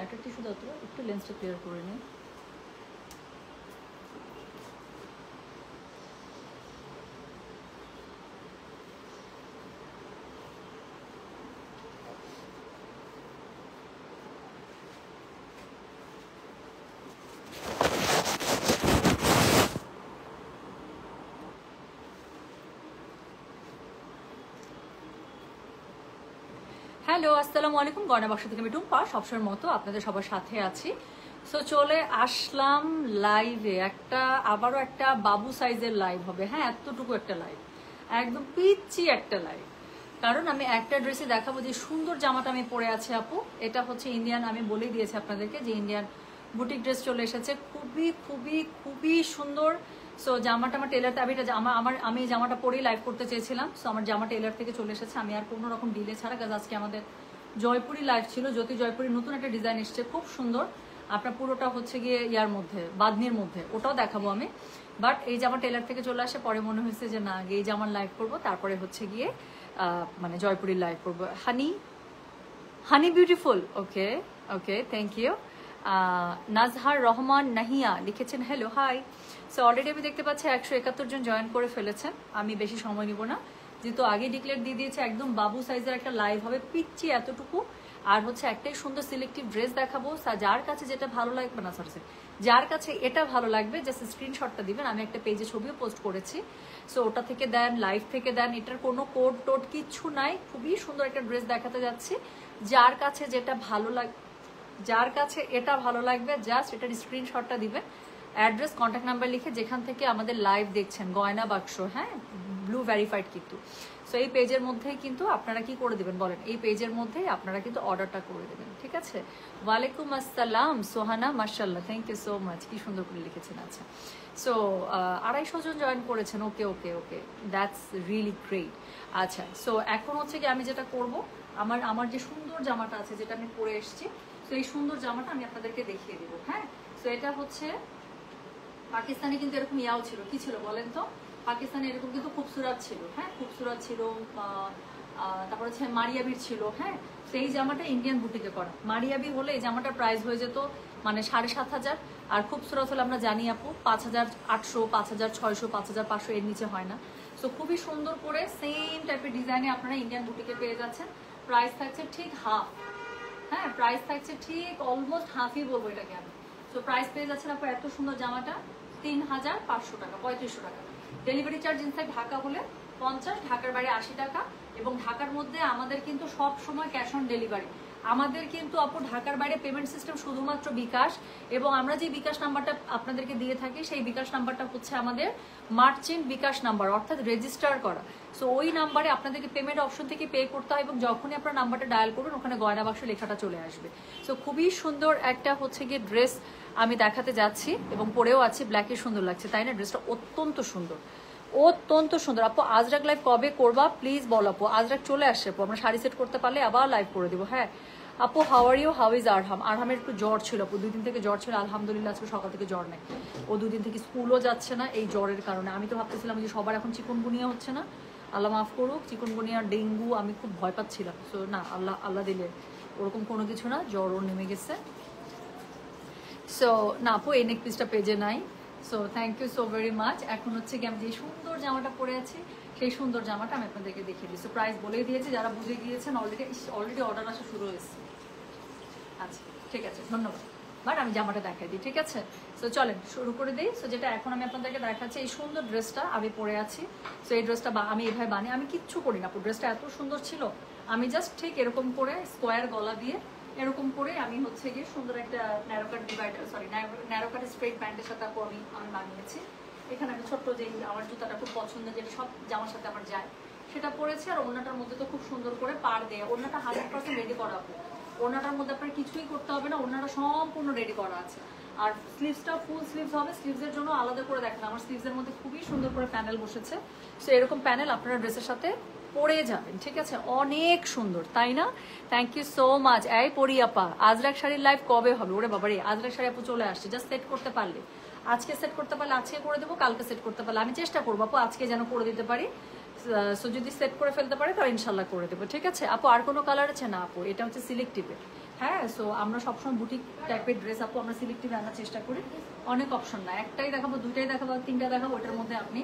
একটা টিস্যু দাও তো, একটু লেন্সটা ক্লিয়ার করে নিই। হ্যালো, আসসালামু আলাইকুম। গয়না বাক্স থেকে আমি টুম্পা, সবসময়ের মতো আপনাদের সবার সাথে আছি। সো চলে আসলাম লাইভে, আবারও একটা বাবু সাইজের লাইভ হবে। হ্যাঁ, এতটুকু একটা লাইভ, একদম পিচ্ছি একটা লাইভ। কারণ আমি একটা ড্রেসে দেখাবো যে সুন্দর জামাটা আমি পরে আছি আপু। এটা হচ্ছে ইন্ডিয়ান, আমি বলেই দিয়েছি আপনাদেরকে যে ইন্ডিয়ান বুটিক ড্রেস চলে এসেছে, খুবই খুবই খুবই সুন্দর। সো জামাটা আমার টেলার, আমি জামাটা পরেই লাইভ করতে চেয়েছিলাম। সো আমার জামা টেলার থেকে চলে এসেছে। আমি আর কোনো রকম ডিলে ছাড়া, কাজ আজকে আমাদের জয়পুরি লাইভ ছিল। জ্যোতি জয়পুরি নতুন একটা ডিজাইন এসছে, খুব সুন্দর। আপনার পুরোটা হচ্ছে গিয়ে ইয়ার মধ্যে, বাদনির মধ্যে, ওটাও দেখাবো আমি। বাট এই জামা টেলার থেকে চলে আসে, পরে মনে হয়েছে যে না, আগে এই জামার লাইভ করবো, তারপরে হচ্ছে গিয়ে মানে জয়পুরির লাইভ করবো। Honey beautiful, okay okay, thank you. Nazhar Rahman Nahiya লিখেছেন হ্যালো হাই। সো অলরেডি আমি দেখতে পাচ্ছি 171 জন জয়েন করে ফেলেছেন। আমি বেশি সময় নিব না, যেহেতু আগে ডিক্লেয়ার দিয়ে দিয়েছে একদম বাবু সাইজের একটা লাইভ হবে, পিচ্ছি এতটুকু। আর হচ্ছে একটাই সুন্দর সিলেক্টিভ ড্রেস দেখাবো। যার কাছে যেটা ভালো লাগবে, না সরি, যার কাছে এটা ভালো লাগবে জাস্ট স্ক্রিনশটটা দিবেন। আমি একটা পেজে ছবিও পোস্ট করেছি, সো ওটা থেকে দেন, লাইভ থেকে দেন। এটার কোনো কোড টোড কিচ্ছু নাই, খুবই সুন্দর একটা ড্রেস দেখাতে যাচ্ছি। যার কাছে যেটা ভালো লাগবে, যার কাছে এটা ভালো লাগবে জাস্ট এটার স্ক্রিনশটটা দিবেন, অ্যাড্রেস কন্ট্যাক্ট নাম্বার লিখে, যেখান থেকে আমাদের লাইভ দেখছেন, গয়না বাক্স, হ্যাঁ, ব্লু ভেরিফাইড কিন্তু। সো এই পেজের মধ্যেই কিন্তু আপনারা কি করে দিবেন বলেন, এই পেজের মধ্যেই আপনারা কিন্তু অর্ডারটা করে দেবেন, ঠিক আছে। ওয়ালাইকুম আসসালাম সোহানা, মাশাআল্লাহ, থ্যাংক ইউ সো মাচ, কি সুন্দর করে লিখেছেন। আচ্ছা, সো 250 জন জয়েন করেছেন, ওকে ওকে ওকে, দ্যাটস রিয়েলি গ্রেট। আচ্ছা, সো এখন হচ্ছে কি আমি যেটা করব, আমার যে সুন্দর জামাটা আছে যেটা আমি পরে এসেছি, তো এই সুন্দর জামাটা আমি আপনাদেরকে দেখিয়ে দেবো। হ্যাঁ, তো এটা হচ্ছে পাকিস্তানি, কিন্তু এরকম ইয়াও ছিল, কি ছিল বলেন তো, পাকিস্তানি এরকম কিন্তু খুবসুরাত ছিল। হ্যাঁ, খুবসুরাত ছিল। তারপর হচ্ছে মারিয়াবির ছিল। হ্যাঁ, সেই জামাটা ইন্ডিয়ান বুটিকে করা। মারিয়াবি হলে এই জামাটার প্রাইস হয়ে যেত মানে 7,500, আর খুবসুরত হলে আমরা জানি আপু 5,800, 5,600, 5,500, এর নিচে হয় না। সো খুবই সুন্দর করে সেম টাইপের ডিজাইনে আপনারা ইন্ডিয়ান বুটিকে পেয়ে যাচ্ছেন। প্রাইস থাকছে ঠিক হাফ। হ্যাঁ, প্রাইস থাকছে ঠিক অলমোস্ট হাফই বলবো এটাকে আমি। তো প্রাইস পেয়ে যাচ্ছেন আপু এত সুন্দর জামাটা 3,500 টাকা, 3500 টাকা। ডেলিভারি চার্জ ইনসাইড ঢাকা হলে 50, ঢাকার বাইরে 80 টাকা। এবং ঢাকার মধ্যে আমাদের কিন্তু সব সময় ক্যাশ অন ডেলিভারি। আমাদের কিন্তু আপু ঢাকার বাইরে পেমেন্ট সিস্টেম শুধুমাত্র বিকাশ, এবং আমরা যে বিকাশ নাম্বারটা আপনাদেরকে দিয়ে থাকি সেই বিকাশ নাম্বারটা হচ্ছে আমাদের মার্চেন্ট বিকাশ নাম্বার, অর্থাৎ রেজিস্টার করা। সো ওই নাম্বারে আপনাদেরকে পেমেন্ট অপশন থেকে পে করতে হয়, এবং যখনই আপনার নাম্বারটা ডায়াল করবেন ওখানে গয়না বাক্স লেখাটা চলে আসবে। সো খুবই সুন্দর একটা হচ্ছে গিয়ে ড্রেস আমি দেখাতে যাচ্ছি, এবং পরেও আছি, ব্ল্যাকে সুন্দর লাগছে তাই না, ড্রেসটা অত্যন্ত সুন্দর, অত্যন্ত সুন্দর। আপু আজরাক লাইভ কবে করবা প্লিজ বল আপু। আজরাক চলে আসছে আপু, আমরা শাড়ি সেট করতে পারলে আবার লাইভ করে দিব। হ্যাঁ আপু, how are you, how is Arham? আরহামের একটু জ্বর ছিল আপু, 2 দিন থেকে জ্বর ছিল। আলহামদুলিল্লাহ আজকে সকাল থেকে জ্বর নেই। ও 2 দিন থেকে স্কুলও যাচ্ছে না এই জ্বরের কারণে। আমি তো ভাবতেছিলাম যে সবার এখন চিকুনগুনিয়া হচ্ছে না, আল্লাহ মাফ করুক, চিকুনগুনিয়া ডেঙ্গু, আমি খুব ভয় পাচ্ছিলাম। সো না, আল্লাহ দিলে ওরকম কোনো কিছু না, জ্বর ওর নেমে গেছে। সো না আপু, এই নেক পিসটা পেজে নাই। So thank you so very much. এখন হচ্ছে কি আমি যে সুন্দর জামাটা পরে আছি, সেই সুন্দর জামাটা আমি আপনাদেরকে দেখিয়ে দিই। সো প্রাইস বলেই দিয়েছি, যারা বুঝে গিয়েছেন অলরেডি অর্ডার আসা শুরু হয়েছে। আচ্ছা ঠিক আছে, ধন্যবাদ। বাট আমি জামাটা দেখাই দিই, ঠিক আছে। সো চলেন শুরু করে দিই। সো যেটা এখন আমি আপনাদেরকে দেখাচ্ছি, এই সুন্দর ড্রেসটা আমি পরে আছি। সো এই ড্রেসটা আমি এভাবে বানিয়ে, আমি কিচ্ছু করি না আপু, ড্রেসটা এত সুন্দর ছিল। আমি জাস্ট ঠিক এরকম করে স্কোয়ার গলা দিয়ে এরকম করে আমি হচ্ছে গিয়ে সুন্দর একটা ন্যারো কাট স্ট্রেট প্যান্টের সাথে আপু আমি বানিয়েছি। এখানে আমি ছোট্ট যে আমার জুতাটা খুব পছন্দের, যেটা সব জামার সাথে আমার যায়, সেটা পরেছি। আর ওড়নাটার মধ্যে তো খুব সুন্দর করে পাড় দেয়, ওড়নাটা 100% রেডি করা আপু। ওড়নাটার মধ্যে আপনার কিছুই করতে হবে না, ওড়নাটা সম্পূর্ণ রেডি করা আছে। আর স্লিভসটা ফুল স্লিভস হবে, স্লিভসের জন্য আলাদা করে দেখেন আমার স্লিভসের মধ্যে খুবই সুন্দর করে প্যানেল বসেছে। সো এরকম প্যানেল আপনারা ড্রেসের সাথে পরে যাবেন, ঠিক আছে, অনেক সুন্দর তাই না। Thank you so much. এই পরিয়াপা, আজরাক শাড়ির লাইভ কবে হবে? ওরে বাবারে, আজরাক শাড়ি আপু চলে আসছে, জাস্ট সেট করতে পারলে, আজকে সেট করতে পারলে আজকে করে দেবো, কালকে সেট করতে পারলে আমি চেষ্টা করবো আপু আজকে যেন করে দিতে পারি। সো যদি সেট করে ফেলতে পারে তাহলে ইনশাল্লাহ করে দেবো, ঠিক আছে আপু। আর কোনো কালার আছে না আপু, এটা হচ্ছে সিলেক্টিভে। হ্যাঁ, সো আমরা সবসময় বুটিক টাইপের ড্রেস আপু আমরা সিলেক্টিভ আনার চেষ্টা করি, অনেক অপশন না, একটাই দেখাবো, দুইটাই দেখাবো, তিনটা দেখাবো, ওটার মধ্যে আপনি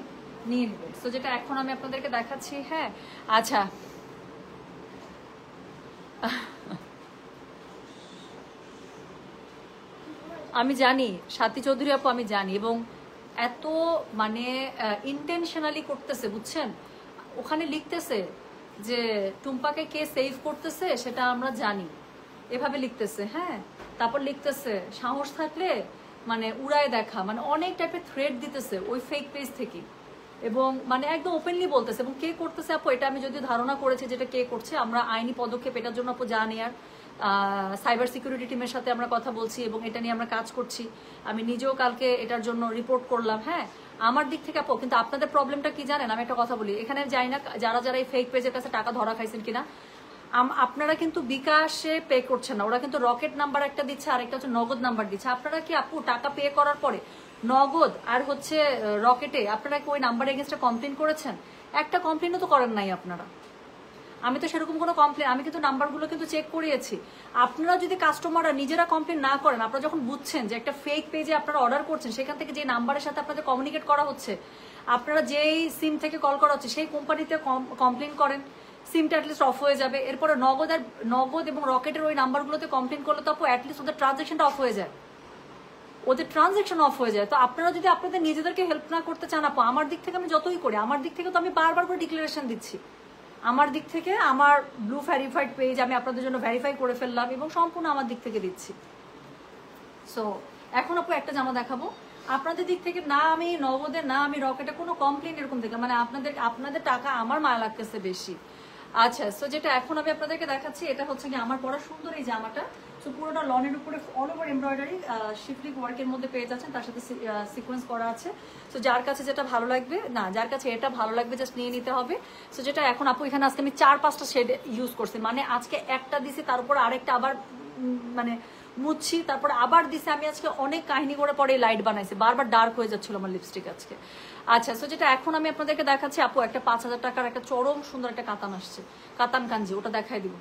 নিয়ে নেবেন। সো যেটা এখন আমি আপনাদেরকে দেখাচ্ছি, হ্যাঁ আচ্ছা আমি জানি সাথী চৌধুরী আপু, আমি জানি, এবং এত মানে ইন্টেনশনালি করতেছে বুঝছেন, ওখানে লিখতেছে যে টুম্পাকে কে সেভ করতেছে সেটা আমরা জানি, এভাবে লিখতেছে। হ্যাঁ, তারপর লিখতেছে সাহস থাকলে মানে উড়ায় দেখা, মানে অনেক টাইপের থ্রেড দিতেছে ওই ফেক পেজ থেকে, এবং মানে একদম ওপেনলি বলতেছে। এবং কে করতেছে আপু, এটা আমি যদি ধারণা করেছি যেটা কে করছে, আমরা আইনি পদক্ষেপ এটার জন্য আপু জানি, আর সাইবার সিকিউরিটি টিমের সাথে আমরা কথা বলছি এবং এটা নিয়ে আমরা কাজ করছি। আমি নিজেও কালকে এটার জন্য রিপোর্ট করলাম। হ্যাঁ, আমার দিক থেকে আপু, কিন্তু আপনাদের প্রবলেমটা কি জানেন, আমি একটা কথা বলি, এখানে যাই না যারা যারা এই ফেক পেজের কাছে টাকা ধরা খাইছেন কিনা, আপনারা কিন্তু বিকাশে পে করছেন না, ওরা কিন্তু রকেট নাম্বার একটা দিচ্ছে আর একটা হচ্ছে নগদ নাম্বার দিচ্ছে। আপনারা কি আপু টাকা পে করার পরে নগদ আর হচ্ছে রকেটে আপনারা কি ওই নাম্বার এগেনস্টে কমপ্লেন করেছেন? একটা কমপ্লেনও তো করেন নাই আপনারা। আমি তো সেরকম কোনো কমপ্লেন, আমি কিন্তু নাম্বারগুলো কিন্তু চেক করিয়েছি। আপনারা যদি কাস্টমাররা নিজেরা কমপ্লেন না করেন, আপনারা যখন বুঝছেন যে একটা ফেক পেজে আপনারা অর্ডার করছেন, সেখান থেকে যে নাম্বারের সাথে আপনাদের কমিউনিকেট করা হচ্ছে, আপনারা যেই সিম থেকে কল করা হচ্ছে সেই কোম্পানিতে কমপ্লেন করেন, সিমটা অ্যাটলিস্ট অফ হয়ে যাবে। এরপরে নগদ এবং রকেটের ওই নাম্বারগুলোতে কমপ্লেন করলে তো আপু অ্যাটলিস্ট ওদের ট্রানজাকশনটা অফ হয়ে যায়, ওদের ট্রানজাকশন অফ হয়ে যায়। তো আপনারা যদি আপনাদের নিজেদেরকে হেল্প না করতে চান আপু, আমার দিক থেকে আমি যতই করি, আমার দিক থেকে তো আমি বারবার করে ডিক্লারেশন দিচ্ছি, আমার দিক থেকে আমার ব্লু ভেরিফাইড পেজ আমি আপনাদের জন্য ভেরিফাই করে ফেললাম এবং সম্পূর্ণ আমার দিক থেকে দিচ্ছি। সো এখন আপু একটা জামা দেখাবো আপনাদের দিক থেকে, না আমি নগদে না আমি রকেটে কোনো কমপ্লেন এরকম থেকে, মানে আপনাদের টাকা আমার মায়া লাগতেছে বেশি। আচ্ছা, সো যেটা এখন আমি আপনাদেরকে দেখাচ্ছি, এটা হচ্ছে কি আমার পরা সুন্দর এই জামাটা। সো পুরোটা লনের উপরে অল ওভার এমব্রয়ডারি শিফলিক ওয়ার্কের মধ্যে পেয়ে যাচ্ছেন, তার সাথে সিকোয়েন্স করা আছে। সো যার কাছে যেটা ভালো লাগবে, না যার কাছে এটা ভালো লাগবে জাস্ট নিয়ে নিতে হবে। সো যেটা এখন আপু এখানে আজকে আমি 4-5টা শেড ইউজ করছি, মানে আজকে একটা দিছি, তার উপর আরেকটা আবার মানে মুছছি, তারপর আবার দিছে। আমি আজকে অনেক কাহিনী করে পরে লাইট বানাইছি, বারবার ডার্ক হয়ে যাচ্ছিল আমার লিপস্টিক আজকে। আচ্ছা, সো যেটা এখন আমি আপনাদেরকে দেখাচ্ছি আপু, একটা 5000 টাকার একটা চরম সুন্দর একটা কাতান আসছে, কাতান কাঞ্জি, ওটা দেখাই দিব।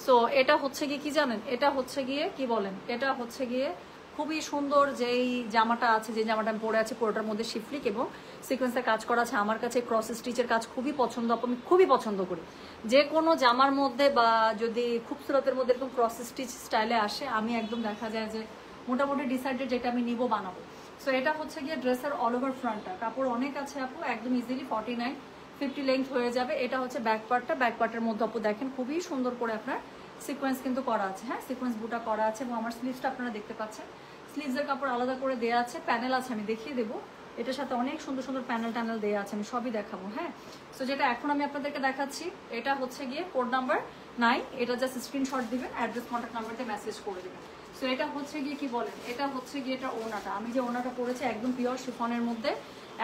সো এটা হচ্ছে গিয়ে কি জানেন, এটা হচ্ছে গিয়ে কি বলেন, এটা হচ্ছে গিয়ে খুবই সুন্দর যেই জামাটা আছে, যে জামাটা আমি পরে আছি, পুরোটার মধ্যে শিফলিক এবং সিকোয়েন্সের কাজ করা আছে। আমার কাছে ক্রস স্টিচের কাজ খুবই পছন্দ, আমি খুবই পছন্দ করি। যে কোনো জামার মধ্যে বা যদি খুবসুরতের মধ্যে এরকম ক্রস স্টিচ স্টাইলে আসে, আমি একদম দেখা যায় যে মোটামুটি ডিসাইডেড যেটা আমি নিবো বানাবো। সো এটা হচ্ছে গিয়ে ড্রেসের অল ওভার ফ্রন্টটা, কাপড় অনেক আছে আপু, একদম ইজিলি 49-50 লেন্থ হয়ে যাবে। এটা হচ্ছে ব্যাক পার্টটা, ব্যাক পার্টের মধ্যে আপু দেখেন খুবই সুন্দর করে আপনার সিকোয়েন্স কিন্তু করা আছে। হ্যাঁ, সিকোয়েন্স বুটা করা আছে এবং আমার স্লিভসটা আপনারা দেখতে পাচ্ছেন, স্লিভসের কাপড় আলাদা করে দেওয়া আছে, প্যানেল আছে, আমি দেখিয়ে দেবো। এটার সাথে অনেক সুন্দর সুন্দর প্যানেল ট্যানেল দেওয়া আছে, আমি সবই দেখাবো। হ্যাঁ, সো যেটা এখন আমি আপনাদেরকে দেখাচ্ছি, এটা হচ্ছে গিয়ে কোড নাম্বার 9, এটা জাস্ট স্ক্রিনশট দিবেন, অ্যাড্রেস কন্ট্যাক্ট নাম্বারতে মেসেজ করে দেবেন। সো এটা হচ্ছে গিয়ে কি বলেন, এটা হচ্ছে গিয়ে এটা ওনাটা, আমি যে ওনাটা পরেছি একদম পিওর শিফনের মধ্যে,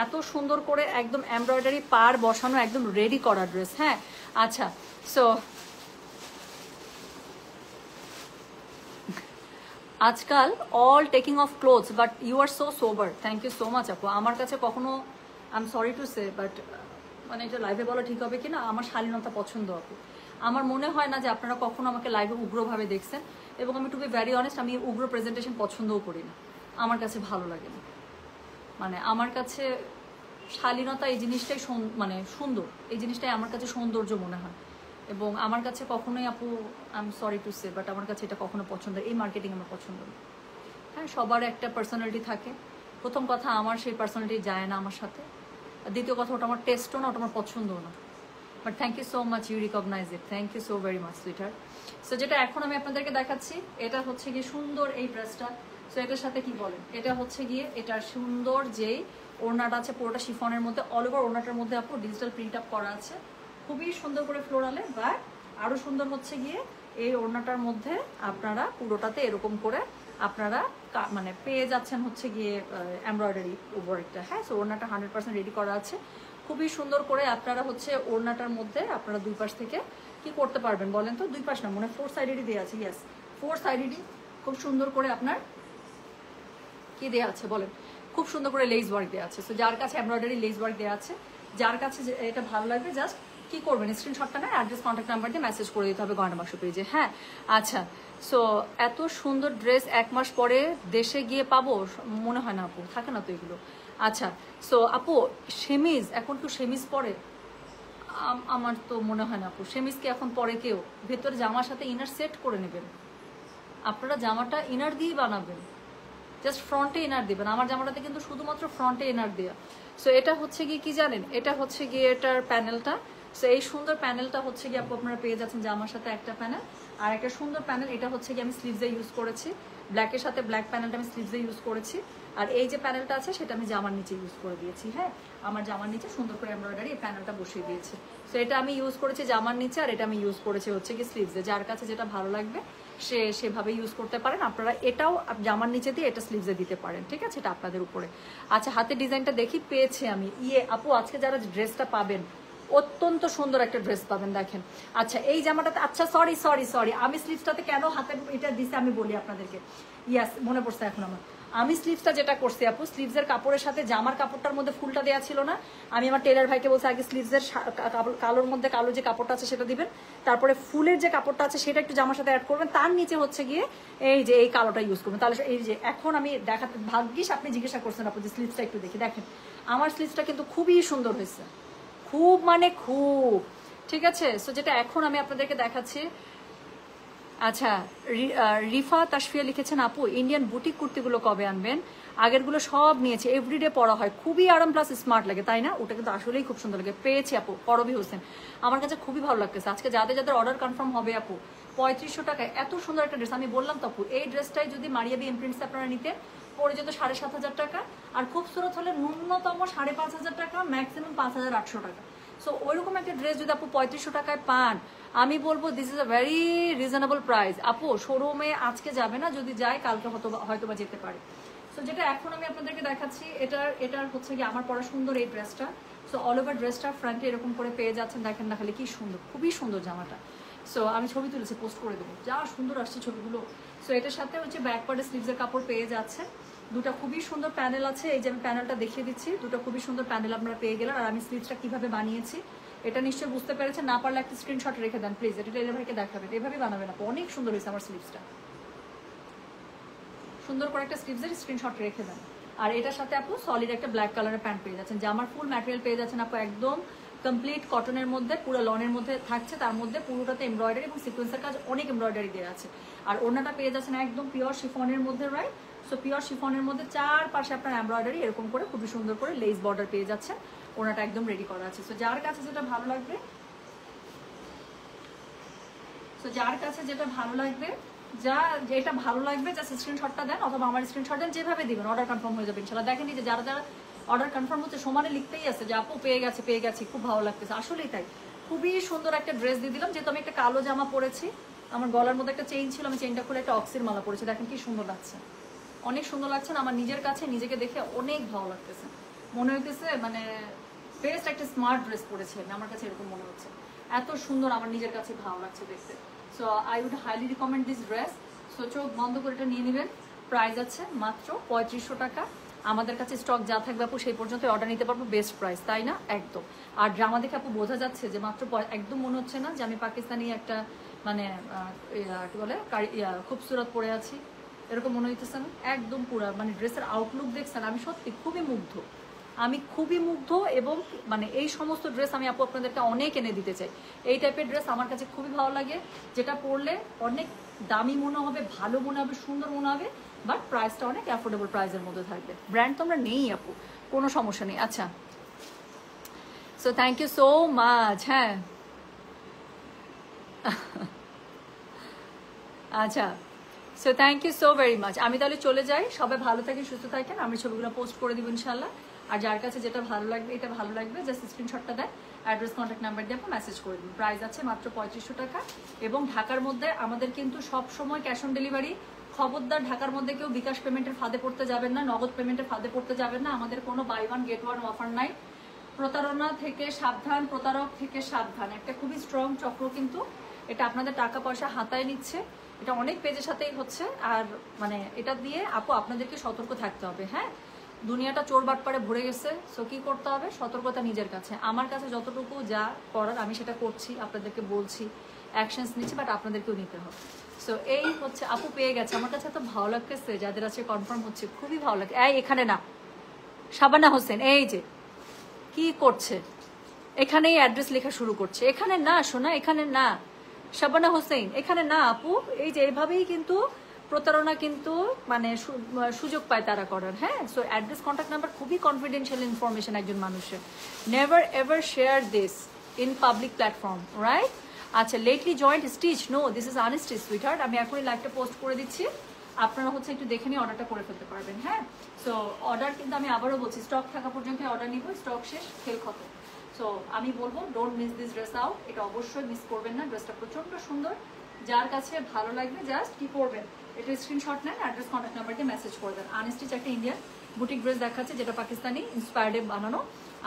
এত সুন্দর করে একদম এমব্রয়ডারি পার বসানো, একদম রেডি করা ড্রেস। হ্যাঁ, আচ্ছা, সো আজকাল all taking off clothes but you are so sober, thank you so much আপু। আমার কাছে কখনো, I am sorry to say, but মানে এটা লাইভে বলা ঠিক হবে কিনা, আমার শালীনতা পছন্দ আপু। আমার মনে হয় না যে আপনারা কখনো আমাকে লাইভে উগ্রভাবে দেখছেন, এবং আমি টু বি ভেরি অনেস্ট, আমি উগ্র প্রেজেন্টেশন পছন্দও করি না, আমার কাছে ভালো লাগে না। মানে আমার কাছে শালীনতা এই জিনিসটাই মানে সুন্দর, এই জিনিসটাই আমার কাছে সৌন্দর্য মনে হয়। এবং আমার কাছে কখনোই আপু, I am sorry to say, but আমার কাছে এটা কখনো পছন্দ, এই মার্কেটিং আমার পছন্দ না। হ্যাঁ, সবার একটা পার্সোনালিটি থাকে, প্রথম কথা আমার সেই পার্সোনালিটি যায় না আমার সাথে, আর দ্বিতীয় কথা ওটা আমার টেস্টও না, ওটা আমার পছন্দও না। But thank you so much, you recognise it, thank you so very much sweater. So যেটা এখন আমি আপনাদেরকে দেখাচ্ছি, এটা হচ্ছে গিয়ে সুন্দর এই ড্রেসটা। সো এটার সাথে কি বলেন, এটা হচ্ছে গিয়ে এটার সুন্দর যেই ওড়নাটা আছে, পুরোটা শিফনের মধ্যে, অল ওভার ওড়নাটার মধ্যে আপু ডিজিটাল প্রিন্ট আপ করা আছে, খুবই সুন্দর করে ফ্লোরালে। বা আরো সুন্দর হচ্ছে গিয়ে এই ওড়নাটার মধ্যে আপনারা পুরোটাতে এরকম করে আপনারা মানে পেয়ে যাচ্ছেন হচ্ছে গিয়ে এমব্রয়ডারি ওভারটা। হ্যাঁ, সো ওড়নাটা 100% রেডি করা আছে, খুবই সুন্দর করে আপনারা হচ্ছে ওড়নাটার মধ্যে আপনারা দুই পাশ থেকে কি করতে পারবেন বলেন তো, দুই পাশ না, মানে 4 সাইডেরই দেওয়া আছে। ইয়েস, 4 সাইডেরই খুব সুন্দর করে আপনার কি দেওয়া আছে বলেন, খুব সুন্দর করে লেস ওয়ার্ক দেওয়া আছে। সো যার কাছে এমব্রয়ডারি লেস ওয়ার্ক দেওয়া আছে, যার কাছে এটা ভালো লাগবে জাস্ট কি করবেন, স্ক্রিনশটটা না অ্যাড্রেস কন্ট্যাক্ট নাম্বার দিয়ে মেসেজ করে দিতে হবে গয়না বাক্স পেজে। হ্যাঁ আচ্ছা, সো এত সুন্দর ড্রেস 1 মাস পরে দেশে গিয়ে পাবো মনে হয় না আপু, থাকে না তো এগুলো। আচ্ছা সো আপু সেমিজ এখন কেউ সেমিজ পরে? আমার তো মনে হয় না আপু সেমিজ কি এখন পরে কেউ। ভেতরে জামার সাথে ইনার সেট করে নেবেন আপনারা, জামাটা ইনার দিয়েই বানাবেন, জাস্ট ফ্রন্টে ইনার দিবেন। আমার জামাটাতে কিন্তু শুধুমাত্র ফ্রন্টে ইনার দেওয়া। সো এটা হচ্ছে গিয়ে কি জানেন, এটা হচ্ছে গিয়ে এটার প্যানেলটা। সো এই সুন্দর প্যানেলটা হচ্ছে গিয়ে আপু আপনারা পেয়ে যাচ্ছেন জামার সাথে একটা প্যানেল, আর একটা সুন্দর প্যানেল এটা হচ্ছে গিয়ে আমি স্লিভসে ইউজ করেছি, ব্ল্যাকের সাথে ব্ল্যাক প্যানেলটা আমি স্লিভসে ইউজ করেছি। আর এই যে প্যানেলটা আছে সেটা আমি জামার নিচে ইউজ করে দিয়েছি। হ্যাঁ আমার জামার নিচে সুন্দর করে এমব্রয়ডারি এই প্যানেলটা বসিয়ে দিয়েছি। সো এটা আমি ইউজ করেছি জামার নিচে, আর এটা আমি ইউজ করেছি হচ্ছে কি স্লিভসে। যার কাছে যেটা ভালো লাগবে সে সেভাবে ইউজ করতে পারেন। আপনারা এটাও জামার নিচে দিয়ে এটা স্লিভসে দিতে পারেন, ঠিক আছে, এটা আপনাদের উপরে। আচ্ছা হাতের ডিজাইনটা দেখি পেয়েছি আমি। আপু আজকে যারা ড্রেসটা পাবেন অত্যন্ত সুন্দর একটা ড্রেস পাবেন, দেখেন। আচ্ছা এই জামাটাতে, আচ্ছা সরি সরি সরি, আমি স্লিভসটাতে কেন হাতে এটা দিছি আমি বলি আপনাদেরকে। ইয়াস মনে পড়ছে এখন আমার। আমি স্লিভসটা যেটা করছি আপু, স্লিভসের কাপড়ের সাথে জামার কাপড়টার মধ্যে ফুলটা দেওয়া ছিল না, আমি আমার টেলার ভাইকে বলছি আগে স্লিভসের কালোর মধ্যে কালো যে কাপড়টা আছে সেটা দিবেন, তারপরে ফুলের যে কাপড়টা আছে সেটা একটু জামার সাথে অ্যাড করবেন, তার নিচে হচ্ছে গিয়ে এই যে এই কালোটা ইউজ করবেন। তাহলে এই যে এখন আমি দেখাতে, ভাগ্যিস আপনি জিজ্ঞাসা করছেন আপু যে স্লিভসটা একটু দেখি, দেখেন আমার স্লিভসটা কিন্তু খুবই সুন্দর হয়েছে, খুব মানে খুব, ঠিক আছে। সো যেটা এখন আমি আপনাদেরকে দেখাচ্ছি। আচ্ছা রিফা তাশফিয়া লিখেছেন আপু ইন্ডিয়ান বুটিক কুর্তিগুলো কবে আনবেন? আগেরগুলো সব নিয়েছি, এভরিডে পরা হয়, খুবই আরাম প্লাস স্মার্ট লাগে, তাই না? ওটা কিন্তু আসলেই খুব সুন্দর লাগে। পেয়েছি আপু পরবি হোসেন, আমার কাছে খুবই ভালো লাগতেছে। আজকে যাদের যাদের অর্ডার কনফার্ম হবে আপু 3500 টাকায় এত সুন্দর একটা ড্রেস। আমি বললাম তো আপু এই ড্রেসটাই যদি মারিয়াবি ইমপ্রিন্টস আপনারা নিতে পড়ে যেত 7,500 টাকা, আর খুবসুরত হলে ন্যূনতম 5,500 টাকা, ম্যাক্সিমাম 5,800 টাকা। সো ওইরকম একটা ড্রেস যদি আপু 3500 টাকায় পান, আমি বলবো this is a very reasonable price. আপু শোরুমে আজকে যাবে না, যদি যায় কালকে হয়তো বা যেতে পারে। সো যেটা এখন আমি আপনাদেরকে দেখাচ্ছি এটার হচ্ছে কি আমার পরা সুন্দর এই ড্রেসটা। সো অল ওভার ড্রেসটা ফ্রন্টে এরকম করে পেয়ে যাচ্ছেন, দেখেন না খালি কি সুন্দর, খুবই সুন্দর জামাটা। সো আমি ছবি তুলেছি, পোস্ট করে দেবো, যা সুন্দর আসছে ছবিগুলো। সো এটার সাথে হচ্ছে ব্যাক পার্টে স্লিভসের কাপড় পেয়ে যাচ্ছে, দুটো খুবই সুন্দর প্যানেল আছে, এই যে আমি প্যানেলটা দেখিয়ে দিচ্ছি, দুটো খুবই সুন্দর প্যানেল আপনারা পেয়ে গেলেন। আর আমি স্লিভসটা কিভাবে বানিয়েছি এটা নিশ্চয়ই বুঝতে পেরেছেন, না পারলে একটা স্ক্রিনশট রেখে দেন প্লিজ, এটা টেলার ভাইকে দেখাবেন, এভাবে বানাবেন আপু, অনেক সুন্দর হয়েছে আমার স্লিভসটা। সুন্দর করে একটা স্লিভসের স্ক্রিনশট রেখে দেন। আর এটার সাথে আপু সলিড একটা ব্ল্যাক কালারের প্যান্ট পেয়ে যাচ্ছেন, যে আমার ফুল ম্যাটেরিয়াল পেয়ে যাচ্ছেন আপু, একদম কমপ্লিট কটনের মধ্যে, পুরো লনের মধ্যে থাকছে, তার মধ্যে পুরোটাতে এমব্রয়ডারি এবং সিকোয়েন্সের কাজ, অনেক এমব্রয়ডারি দেওয়া আছে। আর ওড়নাটা পেয়ে যাচ্ছেন একদম পিওর শিফনের মধ্যে, রাইট? সো পিওর শিফনের মধ্যে চারপাশে আপনার এমব্রয়ডারি এরকম করে খুবই সুন্দর করে লেস বর্ডার পেয়ে যাচ্ছেন, ওড়নাটা একদম রেডি করা আছে। সো যার কাছে যেটা ভালো লাগবে, যেটা ভালো লাগবে জাস্ট স্ক্রিনশটটা দেন, অথবা আমার স্ক্রিনশট দেন, যেভাবে দিবেন অর্ডার কনফার্ম হয়ে যাবে ইনশাআল্লাহ। দেখেন যে যারা যারা অর্ডার কনফার্ম হচ্ছে সমানে লিখতেই আছে যে আপু পেয়ে গেছি, খুব ভালো লাগতেছে, আসলেই তাই। খুবই সুন্দর একটা ড্রেস দিয়ে দিলাম, যেহেতু আমি একটা কালো জামা পরেছি, আমার গলার মধ্যে একটা চেইন ছিল, আমি চেইনটা খুলে একটা অক্সির মালা পরেছি, দেখেন কি সুন্দর লাগছে, অনেক সুন্দর লাগছে না? আমার নিজের কাছে নিজেকে দেখে অনেক ভালো লাগতেছে, মনে হইতেছে মানে বেস্ট একটা স্মার্ট ড্রেস পরেছি আমি, আমার কাছে এরকম মনে হচ্ছে, এত সুন্দর আমার নিজের কাছে ভালো লাগছে দেখতে। So I would highly recommend this dress. So চোখ বন্ধ করে এটা নিয়ে নেবেন, প্রাইস আছে মাত্র 3500 টাকা। আমাদের কাছে স্টক যা থাকবে আপু সেই পর্যন্ত অর্ডার নিতে পারবো, বেস্ট প্রাইস, তাই না? একদম। আর জামা দেখে আপু বোঝা যাচ্ছে যে মাত্র একদম মনে হচ্ছে না যে আমি পাকিস্তানি একটা মানে কি বলে খুবসুরত পরে আছি, এরকম মনে হইতেছে না, একদম পুরো মানে ড্রেসের আউটলুক দেখছেন, আমি সত্যি খুবই মুগ্ধ। এবং মানে এই সমস্ত ড্রেস আমি আপু আপনাদেরকে অনেক এনে দিতে চাই। এই টাইপের ড্রেস আমার কাছে খুবই ভালো লাগে, যেটা পরলে অনেক দামি মনে হবে, ভালো মনে হবে, সুন্দর মনে হবে, বাট প্রাইসটা অনেক অ্যাফোর্ডেবল প্রাইসের মধ্যে থাকবে। ব্র্যান্ড তো আমরা নেই আপু, কোনো সমস্যা নেই। আচ্ছা so thank you so much. হ্যাঁ আচ্ছা so thank you so very much. আমি তাহলে চলে যাই, সবাই ভালো থাকেন, সুস্থ থাকেন, আমি ছবিগুলো পোস্ট করে দিব ইনশাল্লাহ। আর যার কাছে যেটা ভালো লাগবে, এটা ভালো লাগবে, জাস্ট স্ক্রিনশটটা দেয়, অ্যাড্রেস কন্ট্যাক্ট নাম্বার দিয়ে আপনি মেসেজ করে দিন। প্রাইস আছে মাত্র 3500 টাকা। এবং ঢাকার মধ্যে আমাদের কিন্তু সব সময় ক্যাশ অন ডেলিভারি। খবরদার ঢাকার মধ্যে কেউ বিকাশ পেমেন্টের ফাঁদে পড়তে যাবেন না, নগদ পেমেন্টের ফাঁদে পড়তে যাবেন না, আমাদের কোনো buy one get one offer নাই। প্রতারণা থেকে সাবধান, প্রতারক থেকে সাবধান, একটা খুবই স্ট্রং চক্র কিন্তু এটা আপনাদের টাকা পয়সা হাতায় নিচ্ছে, এটা অনেক পেজের সাথেই হচ্ছে। আর মানে এটা দিয়ে আপু আপনাদেরকে সতর্ক থাকতে হবে। হ্যাঁ দুনিয়াটা চোর বাটপাড়ে ভরে গেছে। সো কি করতে হবে, সতর্কতা নিজের কাছে। আমার কাছে যতটুকু যা করার আমি সেটা করছি, আপনাদেরকে বলছি, অ্যাকশনস নিচ্ছি, বাট আপনাদেরকেও নিতে হবে। সো এই হচ্ছে, আপু পেয়ে গেছে। আমার কাছে এত ভালো লাগতেছে, যাদের আছে কনফার্ম হচ্ছে, খুবই ভালো লাগে। এই এখানে না, শাবানা হোসেন এই যে কি করছে, এখানেই অ্যাড্রেস লেখা শুরু করছে। এখানে না শোনা, এখানে না। শাবানা হোসেন এখানে না আপু। এই যে এইভাবেই কিন্তু প্রতারণা কিন্তু মানে সুযোগ পায় তারা করার। হ্যাঁ, সো অ্যাড্রেস, কন্ট্যাক্ট নাম্বার খুবই কনফিডেন্সিয়াল ইনফরমেশন একজন মানুষের। Never ever share this in public platform, right? আচ্ছা, lately joint stitch, no this is unstitch sweetheart. আমি এখনই লাইভটা পোস্ট করে দিচ্ছি, আপনারা হচ্ছে একটু দেখে নিয়ে অর্ডারটা করে ফেলতে পারবেন। হ্যাঁ, সো অর্ডার কিন্তু আমি আবারও বলছি, স্টক থাকা পর্যন্ত অর্ডার নিব, স্টক শেষ, খেল খতম। সো আমি বলবো don't miss this dress out, এটা অবশ্যই মিস করবেন না। ড্রেসটা প্রচন্ড সুন্দর, যার কাছে ভালো লাগবে জাস্ট কি করবেন, এটা স্ক্রিনশট নেন, অ্যাড্রেস কন্ট্যাক্ট নাম্বারকে মেসেজ করে দেন। আনস্টিচ একটা ইন্ডিয়ান বুটিক ড্রেস দেখাচ্ছে, যেটা পাকিস্তানি ইন্সপায়ার্ডে বানানো,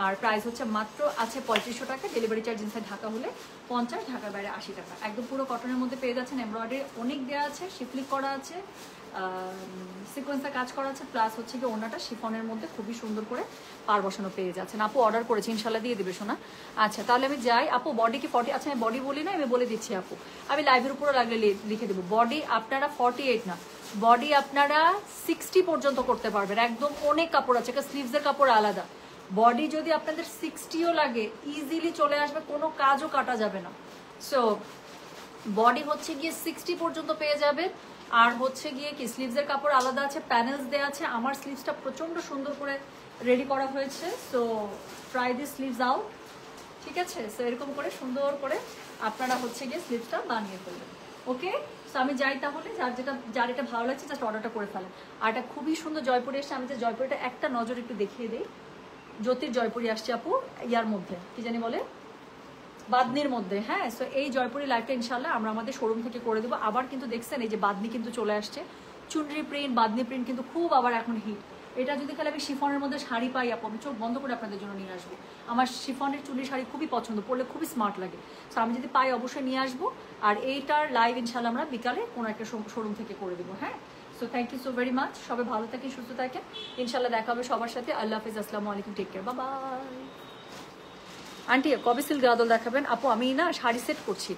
আর প্রাইস হচ্ছে মাত্র আছে 3500 টাকা। ডেলিভারি চার্জ ইনসাইড ঢাকা হলে 50, ঢাকার বাইরে 80 টাকা। একদম পুরো কটনের মধ্যে পেয়ে যাচ্ছেন, এমব্রয়ডারি অনেক দেওয়া আছে, শিফলিক করা আছে, সিকোয়েন্সে কাজ করা আছে, প্লাস হচ্ছে কি ওনাটা শিফনের মধ্যে খুবই সুন্দর করে পার বসানো পেয়ে যাচ্ছেন। আপু অর্ডার করেছি, ইনশাল্লাহ দিয়ে দেবে শোনা। আচ্ছা তাহলে আমি যাই। আপু বডি কি 40? আচ্ছা আমি বডি বলি না, আমি বলে দিচ্ছি আপু, আমি লাইভের উপরে লাগলে লিখে দেবো। বডি আপনারা 48 না, বডি আপনারা 60 পর্যন্ত করতে পারবেন। একদম অনেক কাপড় আছে, স্লিভসের কাপড় আলাদা। বডি যদি আপনাদের 60ও লাগে, ইজিলি চলে আসবে, কোনো কাজও কাটা যাবে না। সো বডি হচ্ছে গিয়ে 60 পর্যন্ত পেয়ে যাবে। আর হচ্ছে গিয়ে কি স্লিভসের কাপড় আলাদা আছে, প্যানেলস দেওয়া আছে। আমার স্লিভসটা প্রচন্ড সুন্দর করে রেডি করা হয়েছে। So try this sleeves out, ঠিক আছে? সো এরকম করে সুন্দর করে আপনারা হচ্ছে গিয়ে স্লিভসটা বানিয়ে ফেলবেন। ওকে, সো আমি যাই তাহলে, যার এটা ভালো লাগছে জাস্ট অর্ডারটা করে ফেলেন। আর এটা খুবই সুন্দর জয়পুরে এসে, আমি যে জয়পুরটা একটা নজর একটু দেখিয়ে দিই। জ্যোতির জয়পুরি আসছে আপু, ইয়ার মধ্যে কি জানি বলে, বাদনির মধ্যে। হ্যাঁ, সো এই জয়পুরি লাইভটা ইনশাল্লাহ আমরা আমাদের শোরুম থেকে করে দেবো। আবার কিন্তু দেখছেন এই যে বাদনি কিন্তু চলে আসছে, চুনরি প্রিন্ট, বাদনি প্রিন্ট কিন্তু খুব আবার এখন হিট। এটা যদি খালি আমি শিফনের মধ্যে শাড়ি পাই আপু, আমি চোখ বন্ধ করে আপনাদের জন্য নিয়ে আসবো। আমার শিফনের চুনরি শাড়ি খুবই পছন্দ, পরলে খুবই স্মার্ট লাগে। সো আমি যদি পাই অবশ্যই নিয়ে আসবো। আর এইটার লাইভ ইনশাল্লাহ আমরা বিকালে কোনো একটা শোরুম থেকে করে দেবো। হ্যাঁ, so thank you so very much. সবাই ভালো থাকেন, সুস্থ থাকেন, ইনশাল্লাহ দেখা হবে সবার সাথে। আল্লাহ হাফিজ, আসসালামু আলাইকুম, take care, bye bye. Aunty কবে সিল্ক গাদল দেখাবেন? আপু আমি না শাড়ি সেট করছি,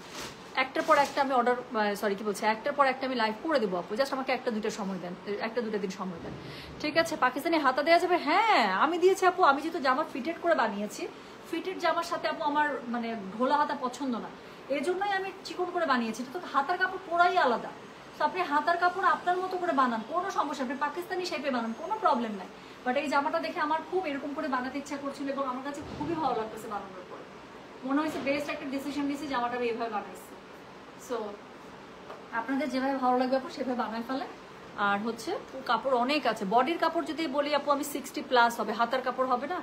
একটার পর একটা আমি অর্ডার, সরি কি বলছি, একটার পর একটা আমি লাইভ করে দেবো আপু, জাস্ট আমাকে একটা দুটো সময় দেন, একটা দুটো দিন সময় দেন, ঠিক আছে? পাকিস্তানি হাতা দেওয়া যাবে? হ্যাঁ আমি দিয়েছি আপু। আমি যেহেতু জামা ফিটেড করে বানিয়েছি, ফিটেড জামার সাথে আপু আমার মানে ঢোলা হাতা পছন্দ না, এই জন্যই আমি চিকন করে বানিয়েছি। তো হাতার কাপড় পুরাই আলাদা। তো আপনি হাতার কাপড় আপনার মতো করে বানান, কোনো সমস্যা, আপনি পাকিস্তানি শেপে বানান, কোনো প্রবলেম নাই। বাট এই জামাটা দেখে আমার খুব এরকম করে বানাতে ইচ্ছা করছিল, এবং আমার কাছে খুবই ভালো লাগতেছে বানানোর পর। মনে হয়েছে বেস্ট একটা ডিসিশন নিয়েছি, জামাটা আমি এইভাবে বানাইছি। সো আপনাদের যেভাবে ভালো লাগবে আপু সেভাবে বানাই ফেলেন। আর হচ্ছে কাপড় অনেক আছে। বডির কাপড় যদি বলি আপু আমি 60+ হবে, হাতার কাপড় হবে না,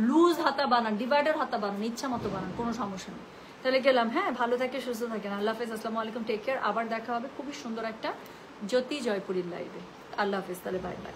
লুজ হাতা বানান, ডিভাইডার হাতা বানান, ইচ্ছা মতো বানান, কোনো সমস্যা নেই। তাহলে গেলাম। হ্যাঁ, ভালো থাকে, সুস্থ থাকেন, আল্লাহ হাফেজ, আসসালামু আলাইকুম, টেক কেয়ার। আবার দেখা হবে খুবই সুন্দর একটা জ্যোতি জয়পুরীর লাইভে। আল্লাহ হাফেজ, তাহলে বাই বাই।